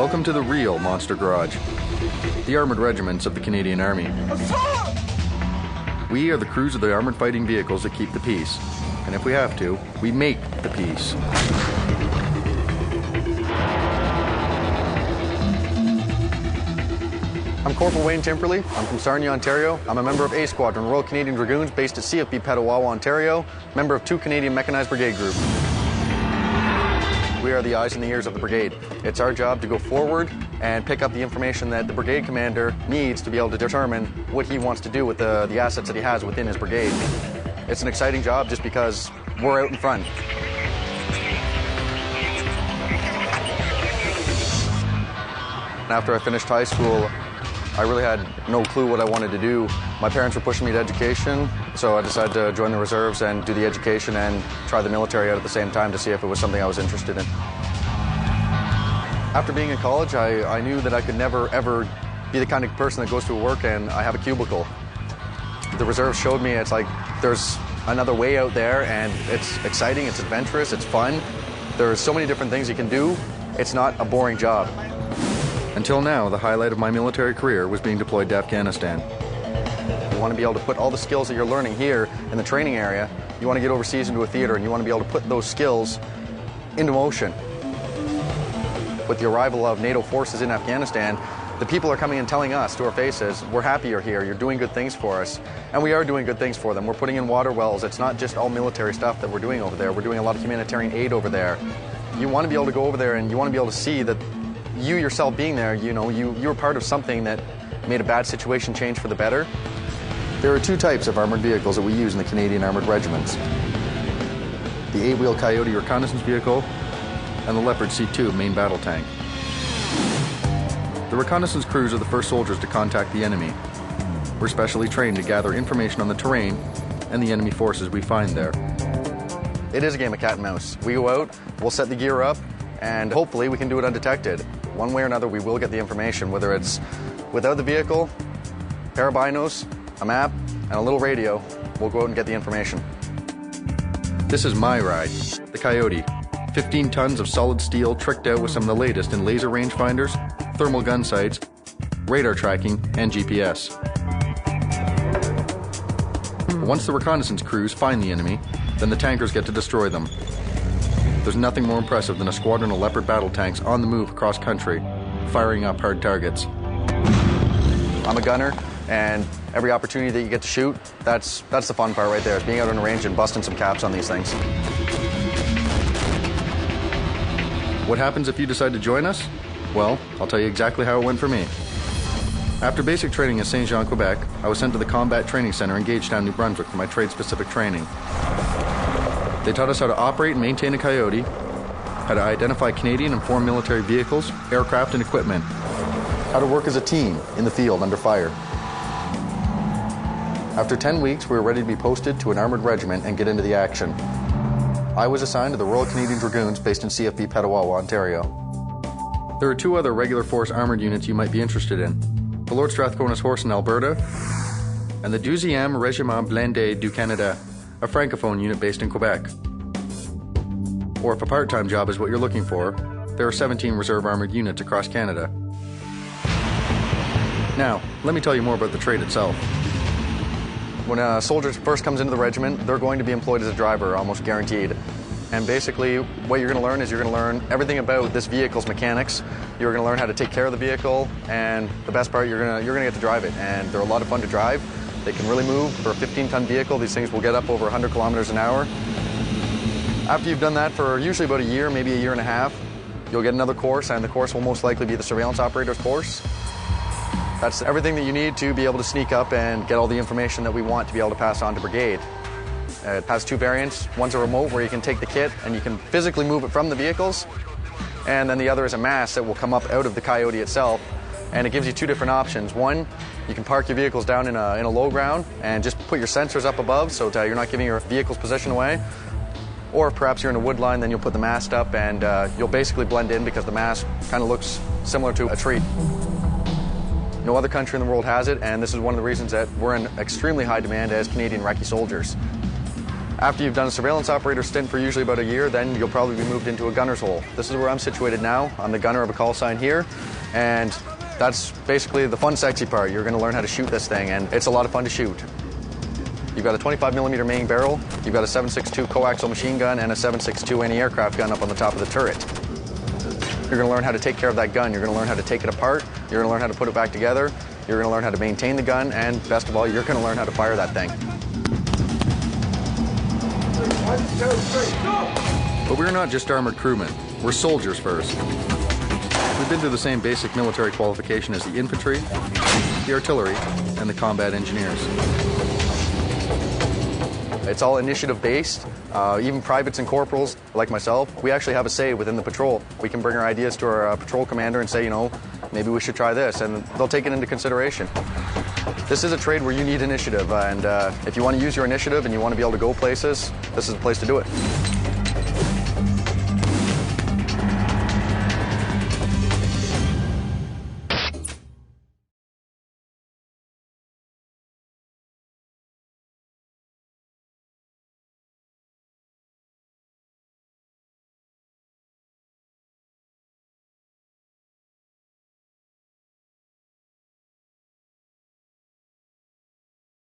Welcome to the real Monster Garage, the armored regiments of the Canadian Army. We are the crews of the armored fighting vehicles that keep the peace. And if we have to, we make the peace. I'm Corporal Wayne Timperley. I'm from Sarnia, Ontario. I'm a member of A Squadron, Royal Canadian Dragoons, based at CFB Petawawa, Ontario, member of 2 Canadian Mechanized Brigade Group. We are the eyes and the ears of the brigade. It's our job to go forward and pick up the information that the brigade commander needs to be able to determine what he wants to do with the assets that he has within his brigade. It's an exciting job just because we're out in front. After I finished high school, I really had no clue what I wanted to do. My parents were pushing me to education, so I decided to join the reserves and do the education and try the military out at the same time to see if it was something I was interested in. After being in college, I knew that I could never, ever be the kind of person that goes to work and I have a cubicle. The reserves showed me it's like there's another way out there, and it's exciting, it's adventurous, it's fun. There's so many different things you can do. It's not a boring job. Until now, the highlight of my military career was being deployed to Afghanistan. You want to be able to put all the skills that you're learning here in the training area, you want to get overseas into a theater, and you want to be able to put those skills into motion. With the arrival of NATO forces in Afghanistan, the people are coming and telling us to our faces, we're happy you're here, you're doing good things for us. And we are doing good things for them. We're putting in water wells. It's not just all military stuff that we're doing over there. We're doing a lot of humanitarian aid over there. You want to be able to go over there and you want to be able to see that you yourself being there, you were part of something that made a bad situation change for the better. There are 2 types of armored vehicles that we use in the Canadian Armored Regiments. The 8-wheel Coyote reconnaissance vehicle and the Leopard C2 main battle tank. The reconnaissance crews are the first soldiers to contact the enemy. We're specially trained to gather information on the terrain and the enemy forces we find there. It is a game of cat and mouse. We go out, we'll set the gear up, and hopefully we can do it undetected. One way or another, we will get the information, whether it's without the vehicle, a pair of binos, a map, and a little radio. We'll go out and get the information. This is my ride, the Coyote. 15 tons of solid steel tricked out with some of the latest in laser rangefinders, thermal gun sights, radar tracking, and GPS. Once the reconnaissance crews find the enemy, then the tankers get to destroy them. There's nothing more impressive than a squadron of Leopard battle tanks on the move across country, firing up hard targets. I'm a gunner, and every opportunity that you get to shoot, that's the fun part right there, is being out on the range and busting some caps on these things. What happens if you decide to join us? Well, I'll tell you exactly how it went for me. After basic training in Saint Jean, Quebec, I was sent to the Combat Training Center in Gagetown, New Brunswick for my trade-specific training. They taught us how to operate and maintain a Coyote, how to identify Canadian and foreign military vehicles, aircraft, and equipment, how to work as a team in the field under fire. After 10 weeks, we were ready to be posted to an armored regiment and get into the action. I was assigned to the Royal Canadian Dragoons based in CFB Petawawa, Ontario. There are 2 other regular force armored units you might be interested in. The Lord Strathcona's Horse in Alberta and the 12e Régiment Blindé du Canada, a francophone unit based in Quebec. Or if a part-time job is what you're looking for, there are 17 reserve armored units across Canada. Now, let me tell you more about the trade itself. When a soldier first comes into the regiment, they're going to be employed as a driver, almost guaranteed. And basically, what you're going to learn is you're going to learn everything about this vehicle's mechanics. You're going to learn how to take care of the vehicle, and the best part, you're going to get to drive it. And they're a lot of fun to drive. They can really move. For a 15-ton vehicle, these things will get up over 100 kilometers an hour. After you've done that for usually about a year, maybe a year and a half, you'll get another course, and the course will most likely be the surveillance operator's course. That's everything that you need to be able to sneak up and get all the information that we want to be able to pass on to brigade. It has 2 variants. One's a remote where you can take the kit and you can physically move it from the vehicles, and then the other is a mast that will come up out of the Coyote itself, and it gives you 2 different options. One, you can park your vehicles down in a low ground and just put your sensors up above so that you're not giving your vehicle's position away. Or if perhaps you're in a wood line, then you'll put the mast up and you'll basically blend in because the mast kind of looks similar to a tree. No other country in the world has it, and this is one of the reasons that we're in extremely high demand as Canadian recce soldiers. After you've done a surveillance operator stint for usually about a year, then you'll probably be moved into a gunner's hole. This is where I'm situated now. I'm the gunner of a call sign here, and that's basically the fun, sexy part. You're going to learn how to shoot this thing, and it's a lot of fun to shoot. You've got a 25mm main barrel, you've got a 7.62 coaxial machine gun, and a 7.62 anti-aircraft gun up on the top of the turret. You're going to learn how to take care of that gun. You're going to learn how to take it apart. You're going to learn how to put it back together. You're going to learn how to maintain the gun, and best of all, you're going to learn how to fire that thing. But we're not just armored crewmen. We're soldiers first. We've been through the same basic military qualification as the infantry, the artillery, and the combat engineers. It's all initiative-based. Even privates and corporals, like myself, we actually have a say within the patrol. We can bring our ideas to our patrol commander and say, you know, maybe we should try this, and they'll take it into consideration. This is a trade where you need initiative, and if you want to use your initiative and you want to be able to go places, this is the place to do it.